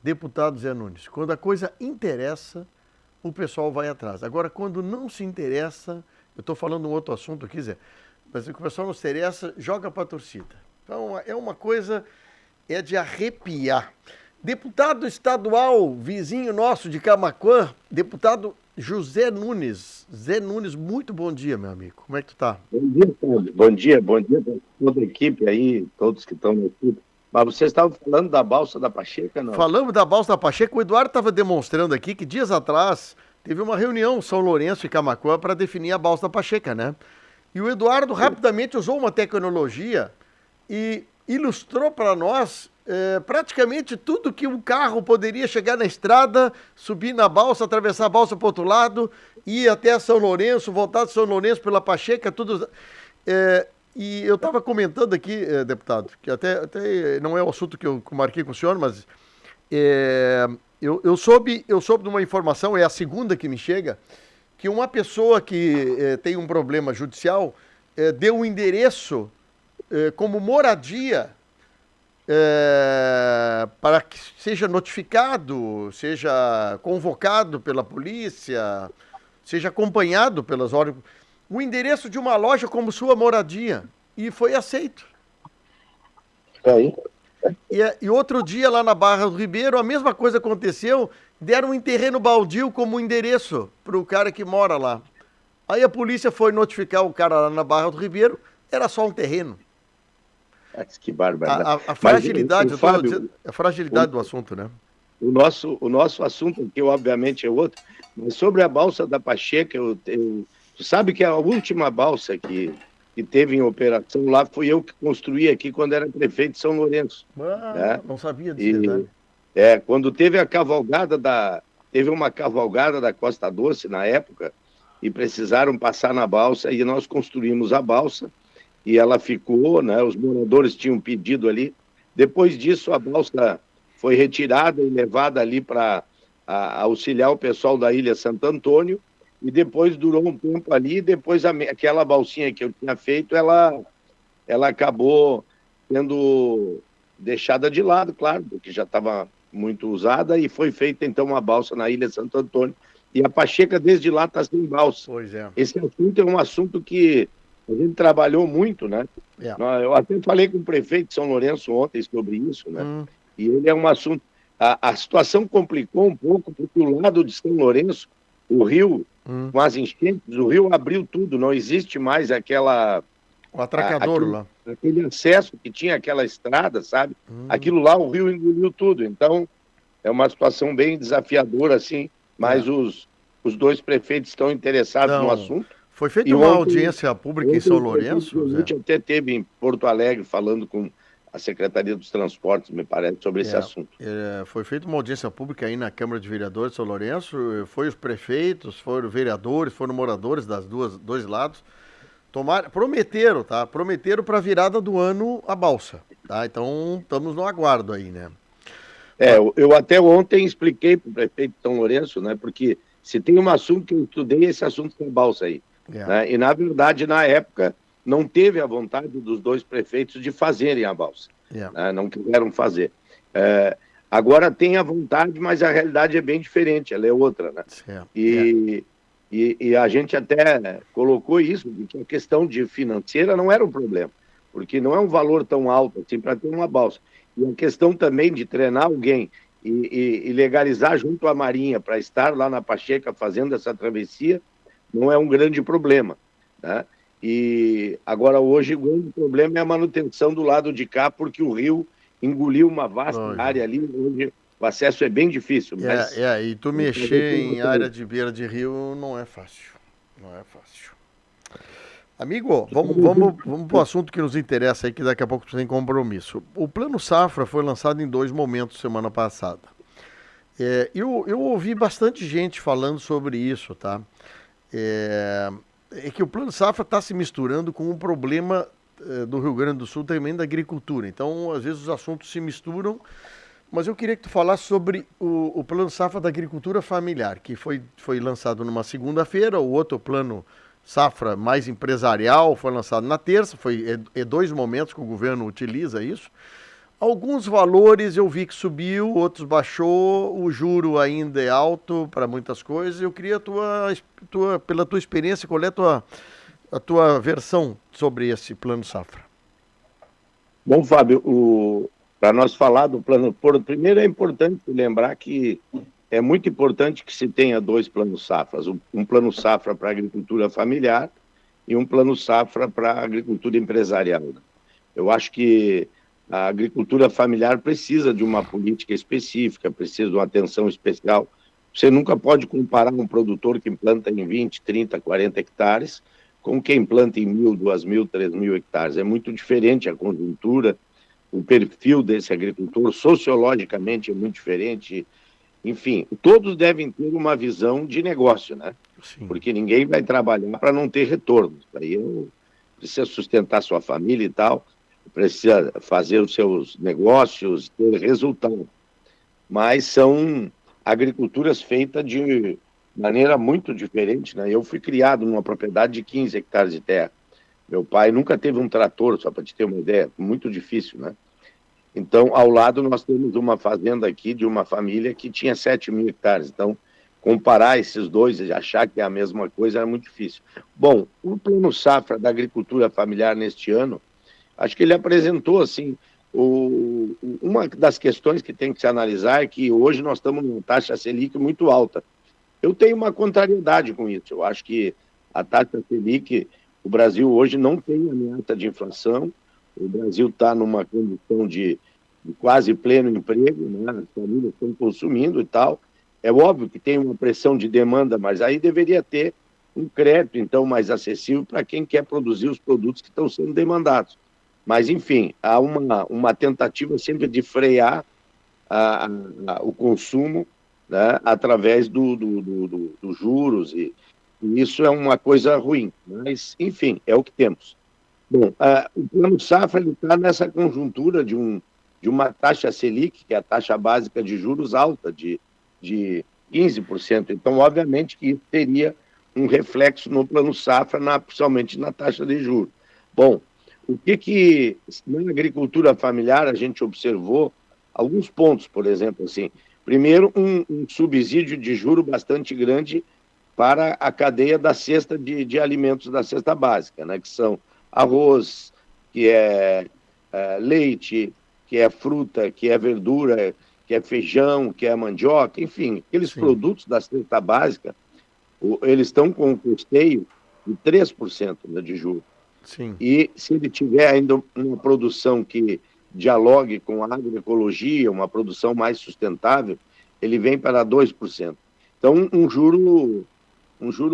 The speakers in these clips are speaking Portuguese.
Deputado Zé Nunes, quando a coisa interessa, o pessoal vai atrás. Agora, quando não se interessa, eu estou falando um outro assunto aqui, Zé, mas o pessoal não se interessa, joga para a torcida. Então, é uma coisa, é de arrepiar. Deputado estadual, vizinho nosso de Camaquã, deputado José Nunes. Zé Nunes, muito bom dia, meu amigo. Como é que tu tá? Bom dia, Fábio. Bom dia para toda a equipe aí, todos que estão na equipe. Mas vocês estavam falando da balsa da Pacheca, não? Falamos da balsa da Pacheca, o Eduardo estava demonstrando aqui que dias atrás teve uma reunião em São Lourenço e Camaquã para definir a balsa da Pacheca, né? E o Eduardo rapidamente usou uma tecnologia e ilustrou para nós praticamente tudo que um carro poderia chegar na estrada, subir na balsa, atravessar a balsa para o outro lado, ir até São Lourenço, voltar de São Lourenço pela Pacheca, tudo. E eu estava comentando aqui, deputado, que até não é o assunto que eu marquei com o senhor, mas eu soube de uma informação, é a segunda que me chega, que uma pessoa que tem um problema judicial deu um endereço como moradia para que seja notificado, seja convocado pela polícia, seja acompanhado pelas órgãos, o endereço de uma loja como sua moradia, e foi aceito. Aí. E outro dia lá na Barra do Ribeiro, a mesma coisa aconteceu, deram um terreno baldio como endereço para o cara que mora lá. Aí a polícia foi notificar o cara lá na Barra do Ribeiro, era só um terreno. Que barbaridade. A fragilidade, Mas, Fábio, a fragilidade do assunto, né? O nosso assunto aqui, obviamente, é outro, mas sobre a balsa da Pacheca, tu sabe que a última balsa que teve em operação lá foi eu que construí aqui quando era prefeito de São Lourenço. Né? Não sabia disso, verdade. Quando teve teve uma cavalgada da Costa Doce na época, e precisaram passar na balsa, e nós construímos a balsa, e ela ficou, né? Os moradores tinham pedido ali. Depois disso, a balsa foi retirada e levada ali para auxiliar o pessoal da Ilha Santo Antônio, e depois durou um tempo ali, e depois aquela balsinha que eu tinha feito, ela acabou sendo deixada de lado, claro, porque já estava muito usada, e foi feita então uma balsa na Ilha Santo Antônio, e a Pacheca desde lá está sem balsa. Pois é. Esse assunto é um assunto que a gente trabalhou muito, né? Eu até falei com o prefeito de São Lourenço ontem sobre isso, né? E ele é um assunto... A situação complicou um pouco, porque o lado de São Lourenço, o rio, com as enchentes, o rio abriu tudo, não existe mais o atracadouro lá. Aquele acesso que tinha aquela estrada, sabe? Aquilo lá, o rio engoliu tudo. Então, é uma situação bem desafiadora, assim, mas os dois prefeitos estão interessados no assunto. Foi feita uma audiência pública em São Lourenço? A gente até teve em Porto Alegre falando com a Secretaria dos Transportes, me parece, sobre esse assunto. Foi feita uma audiência pública aí na Câmara de Vereadores de São Lourenço, foi os prefeitos, foram vereadores, foram moradores dois lados, prometeram, tá? Prometeram para a virada do ano a balsa, tá? Então estamos no aguardo aí, né? Eu até ontem expliquei para o prefeito de São Lourenço, né? Porque se tem um assunto que eu estudei, esse assunto com balsa aí. Né? E, na verdade, na época, não teve a vontade dos dois prefeitos de fazerem a balsa. Né? Não quiseram fazer. Agora tem a vontade, mas a realidade é bem diferente, ela é outra. Né? E a gente até colocou isso, que a questão de financeira não era um problema, porque não é um valor tão alto assim para ter uma balsa. E a questão também de treinar alguém e legalizar junto à Marinha para estar lá na Pacheca fazendo essa travessia, não é um grande problema, né? E agora hoje o grande problema é a manutenção do lado de cá, porque o rio engoliu uma vasta área ali, onde o acesso é bem difícil. Mas... e tu mexer em área de beira de rio não é fácil, não é fácil. Amigo, vamos para o assunto que nos interessa aí, que daqui a pouco você tem compromisso. O Plano Safra foi lançado em 2 momentos semana passada. Eu ouvi bastante gente falando sobre isso, tá? É que o Plano Safra está se misturando com um problema do Rio Grande do Sul também da agricultura. Então, às vezes os assuntos se misturam, mas eu queria que tu falasse sobre o Plano Safra da Agricultura Familiar, que foi lançado numa segunda-feira, o outro Plano Safra mais empresarial foi lançado na terça, 2 momentos que o governo utiliza isso. Alguns valores eu vi que subiu, outros baixou, o juro ainda é alto para muitas coisas. Eu queria pela tua experiência, qual é a tua versão sobre esse plano safra? Bom, Fábio, para nós falar do plano, primeiro é importante lembrar que é muito importante que se tenha dois planos safras, um plano safra para a agricultura familiar e um plano safra para a agricultura empresarial. Eu acho que a agricultura familiar precisa de uma política específica, precisa de uma atenção especial. Você nunca pode comparar um produtor que planta em 20, 30, 40 hectares com quem planta em 1.000, 2.000, 3.000 hectares. É muito diferente a conjuntura, o perfil desse agricultor, sociologicamente é muito diferente. Enfim, todos devem ter uma visão de negócio, né? Sim. Porque ninguém vai trabalhar para não ter retorno. Aí precisa sustentar sua família e tal, precisa fazer os seus negócios, ter resultado. Mas são agriculturas feitas de maneira muito diferente, né? Eu fui criado numa propriedade de 15 hectares de terra. Meu pai nunca teve um trator, só para te ter uma ideia, muito difícil, né? Então, ao lado, nós temos uma fazenda aqui de uma família que tinha 7.000 hectares. Então, comparar esses dois e achar que é a mesma coisa era muito difícil. Bom, o plano safra da agricultura familiar neste ano, acho que ele apresentou, assim, uma das questões que tem que se analisar é que hoje nós estamos numa taxa Selic muito alta. Eu tenho uma contrariedade com isso. Eu acho que a taxa Selic, o Brasil hoje não tem ameaça de inflação, o Brasil está numa condição de quase pleno emprego, né? As famílias estão consumindo e tal. É óbvio que tem uma pressão de demanda, mas aí deveria ter um crédito, então, mais acessível para quem quer produzir os produtos que estão sendo demandados. Mas, enfim, há uma tentativa sempre de frear o consumo, né, através dos juros, e isso é uma coisa ruim. Mas, enfim, é o que temos. Bom, o Plano Safra está nessa conjuntura de uma taxa Selic, que é a taxa básica de juros alta, de 15%. Então, obviamente que isso teria um reflexo no Plano Safra, principalmente na taxa de juros. Bom, o que na agricultura familiar a gente observou alguns pontos, por exemplo, assim. Primeiro, um subsídio de juro bastante grande para a cadeia da cesta de alimentos da cesta básica, né, que são arroz, que é leite, que é fruta, que é verdura, que é feijão, que é mandioca, enfim, aqueles Sim. produtos da cesta básica, eles estão com um custeio de 3%, né, de juros. Sim. E se ele tiver ainda uma produção que dialogue com a agroecologia, uma produção mais sustentável, ele vem para 2%. Então, um juro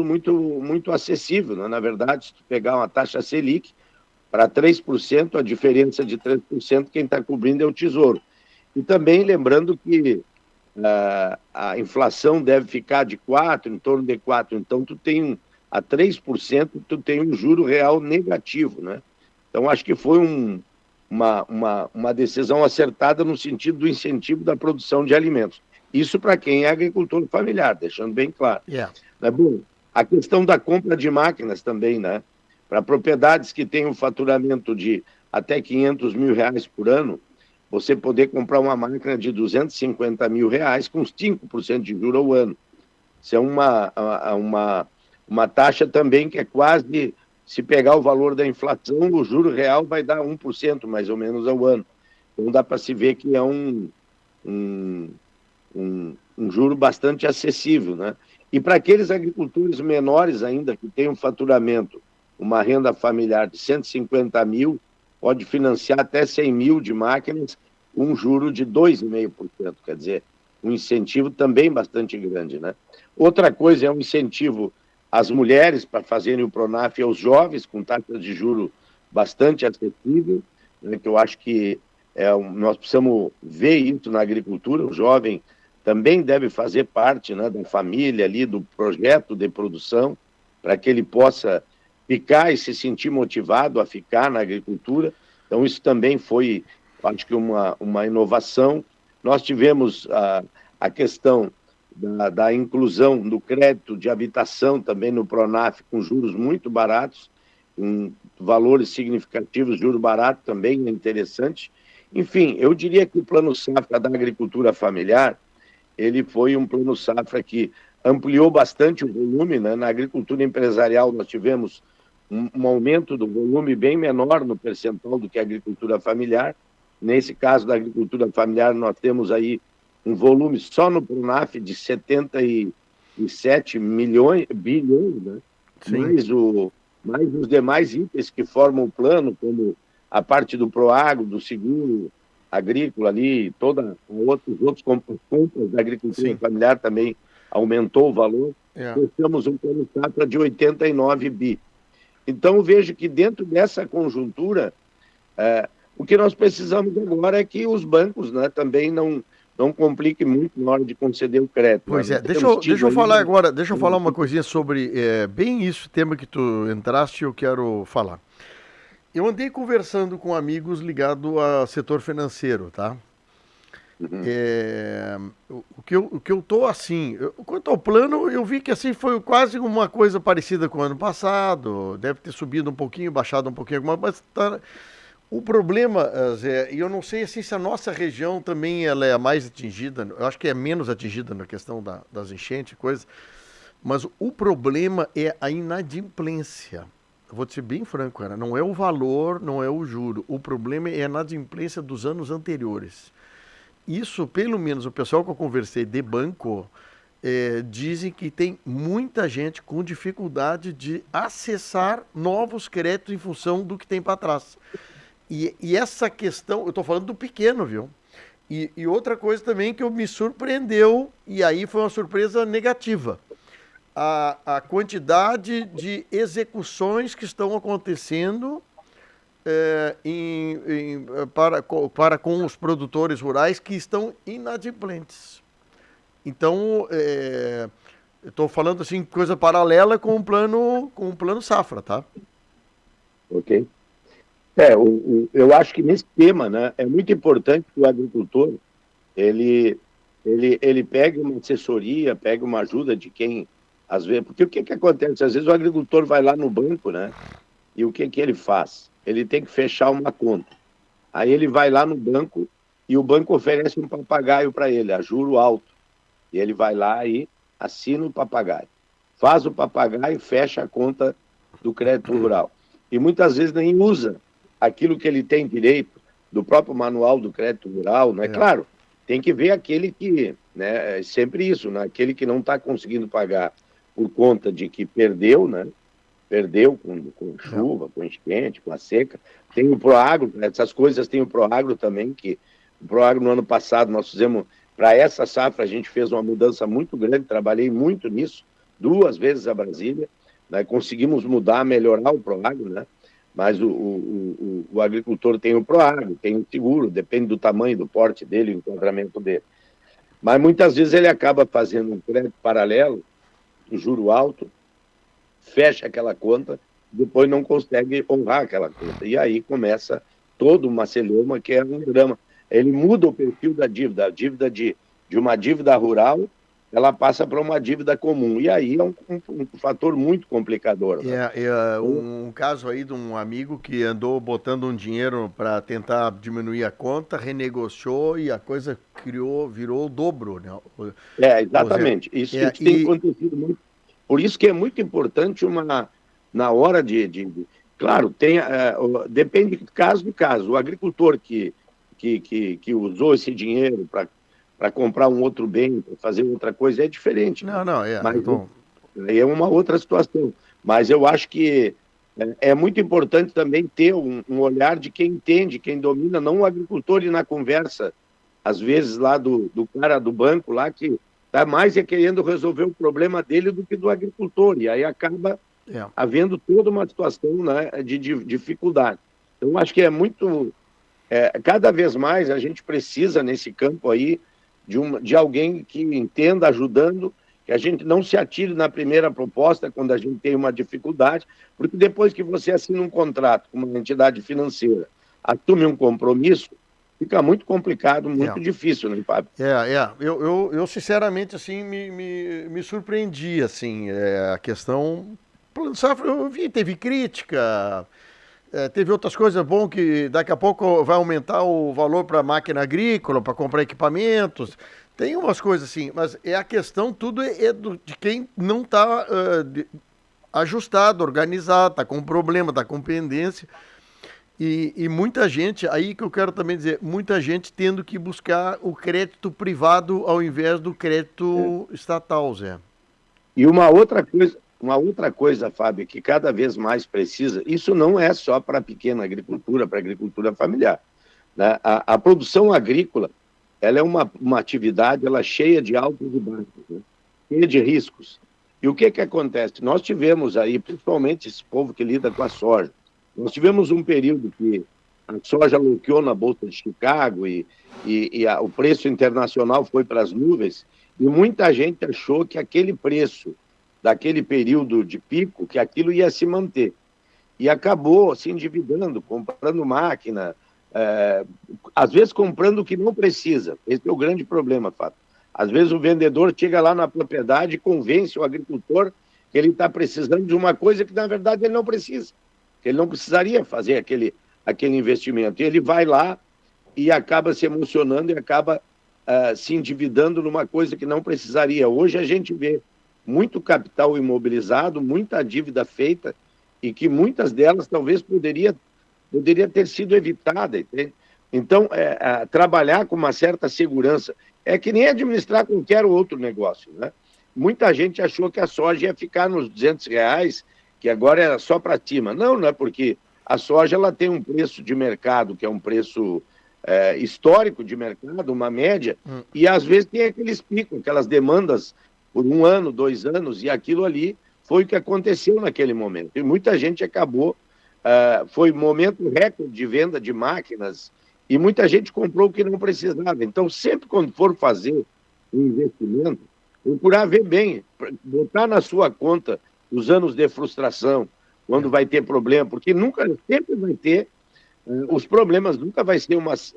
muito, muito acessível, né? Na verdade, se tu pegar uma taxa Selic, para 3%, a diferença de 3%, quem está cobrindo é o Tesouro. E também lembrando que a inflação deve ficar de 4%, em torno de 4%. Então, a 3%, tu tem um juro real negativo, né? Então, acho que foi uma decisão acertada no sentido do incentivo da produção de alimentos. Isso para quem é agricultor familiar, deixando bem claro. Yeah. Bom, a questão da compra de máquinas também, né? Para propriedades que têm um faturamento de até 500 mil reais por ano, você poder comprar uma máquina de 250 mil reais com 5% de juros ao ano. Isso é uma taxa também que é quase, se pegar o valor da inflação, o juro real vai dar 1% mais ou menos ao ano. Então dá para se ver que é um juro bastante acessível, né? E para aqueles agricultores menores ainda, que têm um faturamento, uma renda familiar de 150 mil, pode financiar até 100 mil de máquinas, um juro de 2,5%, quer dizer, um incentivo também bastante grande, né? Outra coisa é um incentivo às mulheres para fazerem o Pronaf e aos jovens, com taxas de juro bastante acessível, né, que eu acho que nós precisamos ver isso na agricultura. O jovem também deve fazer parte, né, da família ali, do projeto de produção, para que ele possa ficar e se sentir motivado a ficar na agricultura. Então, isso também foi, acho que, uma inovação. Nós tivemos a questão da inclusão do crédito de habitação também no Pronaf, com juros muito baratos, com valores significativos, juro barato também é interessante. Enfim, eu diria que o Plano Safra da agricultura familiar, ele foi um Plano Safra que ampliou bastante o volume, né? Na agricultura empresarial nós tivemos um aumento do volume bem menor no percentual do que a agricultura familiar. Nesse caso da agricultura familiar, nós temos aí um volume só no Pronaf de 77 bilhões, né? Mais os demais itens que formam o plano, como a parte do Proagro, do seguro agrícola ali, os outros compras da agricultura familiar também aumentou o valor. Temos um plano safra de 89 bi. Então, eu vejo que dentro dessa conjuntura, o que nós precisamos agora é que os bancos, né, também não compliquem muito na hora de conceder o crédito. Pois é, deixa eu falar agora, deixa eu falar uma coisinha sobre, bem isso, tema que tu entraste, eu quero falar. Eu andei conversando com amigos ligados ao setor financeiro, tá? O que eu tô assim, quanto ao plano, eu vi que assim foi quase uma coisa parecida com o ano passado, deve ter subido um pouquinho, baixado um pouquinho, mas tá. O problema, Zé, e eu não sei assim, se a nossa região também ela é a mais atingida, eu acho que é menos atingida na questão das enchentes e coisas, mas o problema é a inadimplência. Eu vou te ser bem franco, cara, não é o valor, não é o juro, o problema é a inadimplência dos anos anteriores. Isso, pelo menos, o pessoal que eu conversei de banco, dizem que tem muita gente com dificuldade de acessar novos créditos em função do que tem para trás. E essa questão, eu estou falando do pequeno, viu? E outra coisa também que me surpreendeu, e aí foi uma surpresa negativa, a quantidade de execuções que estão acontecendo para com os produtores rurais que estão inadimplentes. Então, eu estou falando assim, coisa paralela com o plano safra, tá? Ok. Eu acho que nesse tema, né, é muito importante que o agricultor ele pegue uma assessoria, pegue uma ajuda de quem, às vezes, porque o que acontece? Às vezes o agricultor vai lá no banco, né, e o que ele faz? Ele tem que fechar uma conta. Aí ele vai lá no banco e o banco oferece um papagaio para ele, a juro alto. E ele vai lá e assina o papagaio. Faz o papagaio, fecha a conta do crédito rural. E muitas vezes nem usa aquilo que ele tem direito do próprio manual do crédito rural, não é claro? Tem que ver aquele que, né, é sempre isso, né, aquele que não está conseguindo pagar por conta de que perdeu, né, perdeu com chuva, com enchente, com a seca. Tem o Proagro, essas coisas tem o Proagro também, que o Proagro no ano passado nós fizemos, para essa safra a gente fez uma mudança muito grande, trabalhei muito nisso, 2 vezes a Brasília, né, conseguimos mudar, melhorar o Proagro, né? Mas o agricultor tem o Proagro, tem o seguro, depende do tamanho, do porte dele, do enquadramento dele. Mas muitas vezes ele acaba fazendo um crédito paralelo, um juro alto, fecha aquela conta, depois não consegue honrar aquela conta. E aí começa toda uma celeuma que é um drama. Ele muda o perfil da dívida, a dívida de uma dívida rural, ela passa para uma dívida comum. E aí é um fator muito complicador. Né? Um caso aí de um amigo que andou botando um dinheiro para tentar diminuir a conta, renegociou e a coisa virou o dobro. Né? Exatamente. Isso tem acontecido muito. Por isso que é muito importante na hora claro, depende de caso. O agricultor que usou esse dinheiro para comprar um outro bem, para fazer outra coisa, é diferente. Mas é uma outra situação. Mas eu acho que é muito importante também ter um olhar de quem entende, quem domina, não o agricultor ir na conversa, às vezes lá do cara do banco, lá que está mais querendo resolver o problema dele do que do agricultor. E aí acaba havendo toda uma situação, né, de dificuldade. Então, acho que é muito... cada vez mais a gente precisa, nesse campo aí, de alguém que entenda, ajudando, que a gente não se atire na primeira proposta quando a gente tem uma dificuldade, porque depois que você assina um contrato com uma entidade financeira, assume um compromisso, fica muito complicado, muito difícil, né, Fábio? Eu sinceramente, assim, me surpreendi, assim, a questão... Plano Safra, eu vi, teve crítica... Teve outras coisas bom que daqui a pouco vai aumentar o valor para máquina agrícola, para comprar equipamentos. Tem umas coisas assim, mas a questão tudo de quem não está ajustado, organizado, está com problema, está com pendência. E muita gente, aí que eu quero também dizer, muita gente tendo que buscar o crédito privado ao invés do crédito estatal, Zé. E uma outra coisa, Fábio, que cada vez mais precisa, isso não é só para a pequena agricultura, para a agricultura familiar, né? A produção agrícola, ela é uma atividade cheia de altos e baixos, né? Cheia de riscos. E o que acontece? Nós tivemos aí, principalmente esse povo que lida com a soja, nós tivemos um período que a soja bloqueou na Bolsa de Chicago e o preço internacional foi para as nuvens, e muita gente achou que aquele preço daquele período de pico, que aquilo ia se manter. E acabou se endividando, comprando máquina, às vezes comprando o que não precisa. Esse é o grande problema, Fábio. Às vezes o vendedor chega lá na propriedade e convence o agricultor que ele está precisando de uma coisa que, na verdade, ele não precisa. Que ele não precisaria fazer aquele investimento. E ele vai lá e acaba se emocionando e acaba se endividando numa coisa que não precisaria. Hoje a gente vê muito capital imobilizado, muita dívida feita, e que muitas delas talvez poderia ter sido evitada. Entende? Então, trabalhar com uma certa segurança é que nem administrar qualquer outro negócio, né? Muita gente achou que a soja ia ficar nos R$200, que agora era só para cima. Não é porque a soja ela tem um preço de mercado, que é um preço histórico de mercado, uma média, e às vezes tem aqueles picos, aquelas demandas por 1 ano, 2 anos, e aquilo ali foi o que aconteceu naquele momento. E muita gente acabou, foi momento recorde de venda de máquinas, e muita gente comprou o que não precisava. Então, sempre quando for fazer um investimento, procurar ver bem, botar na sua conta os anos de frustração, quando vai ter problema, porque sempre vai ter, os problemas nunca vai ser umas...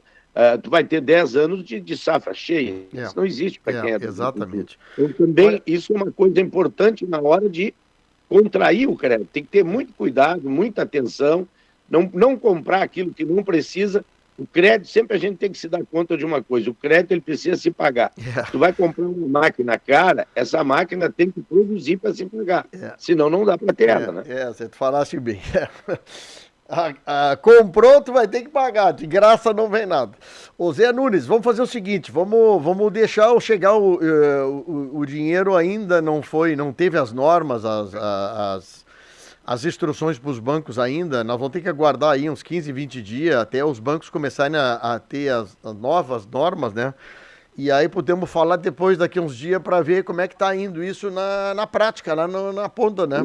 tu vai ter 10 anos de safra cheia. Isso não existe para quem é. Exatamente. Então, também, isso é uma coisa importante na hora de contrair o crédito. Tem que ter muito cuidado, muita atenção, não comprar aquilo que não precisa. O crédito, sempre a gente tem que se dar conta de uma coisa, o crédito ele precisa se pagar. Tu vai comprar uma máquina cara, essa máquina tem que produzir para se pagar, senão não dá para ter ela, né? Você falasse bem. Comprou, tu vai ter que pagar, de graça não vem nada. Ô Zé Nunes, vamos fazer o seguinte, vamos deixar chegar o dinheiro ainda não teve as normas, as instruções para os bancos ainda, nós vamos ter que aguardar aí uns 15, 20 dias até os bancos começarem a ter as novas normas, né? E aí podemos falar depois, daqui uns dias, para ver como é que está indo isso na prática, lá na ponta, né?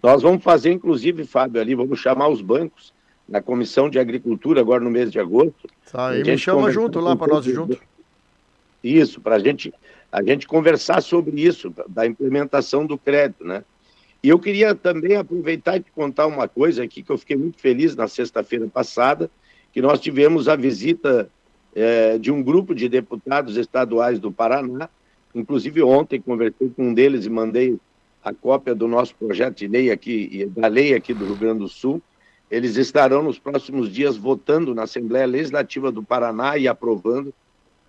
Nós vamos fazer, inclusive, Fábio, ali, vamos chamar os bancos na Comissão de Agricultura agora no mês de agosto. Aí me chama junto lá para nós juntos. Isso, para a gente conversar sobre isso, da implementação do crédito, né? E eu queria também aproveitar e te contar uma coisa aqui, que eu fiquei muito feliz na sexta-feira passada, que nós tivemos a visita de um grupo de deputados estaduais do Paraná. Inclusive ontem conversei com um deles e mandei a cópia do nosso projeto de lei aqui, e da lei aqui do Rio Grande do Sul. Eles estarão nos próximos dias votando na Assembleia Legislativa do Paraná e aprovando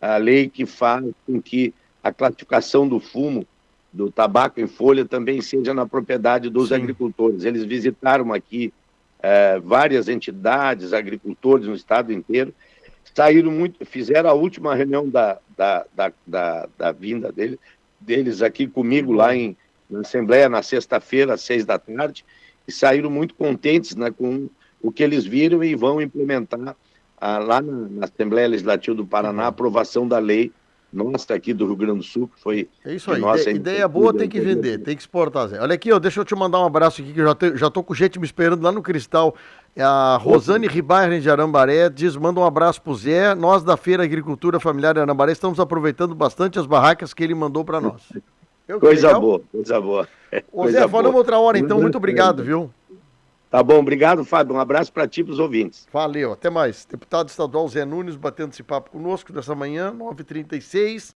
a lei que faz com que a classificação do fumo, do tabaco em folha, também seja na propriedade dos agricultores. Eles visitaram aqui várias entidades, agricultores no estado inteiro, fizeram a última reunião da vinda deles aqui comigo lá na Assembleia, na sexta-feira, às 18h, e saíram muito contentes, né, com o que eles viram e vão implementar lá na Assembleia Legislativa do Paraná a aprovação da lei nossa aqui do Rio Grande do Sul, que foi... É isso aí, ideia boa tem que vender, tem que exportar, Zé. Olha aqui, deixa eu te mandar um abraço aqui, que eu já tô com gente me esperando lá no Cristal. A Rosane Ribaire de Arambaré manda um abraço pro Zé. Nós da Feira Agricultura Familiar de Arambaré estamos aproveitando bastante as barracas que ele mandou para nós. Coisa boa. Ô Zé, falamos outra hora então, muito obrigado, viu? Tá bom, obrigado, Fábio. Um abraço para ti e para os ouvintes. Valeu, até mais. Deputado estadual Zé Nunes batendo esse papo conosco nessa manhã, 9h36.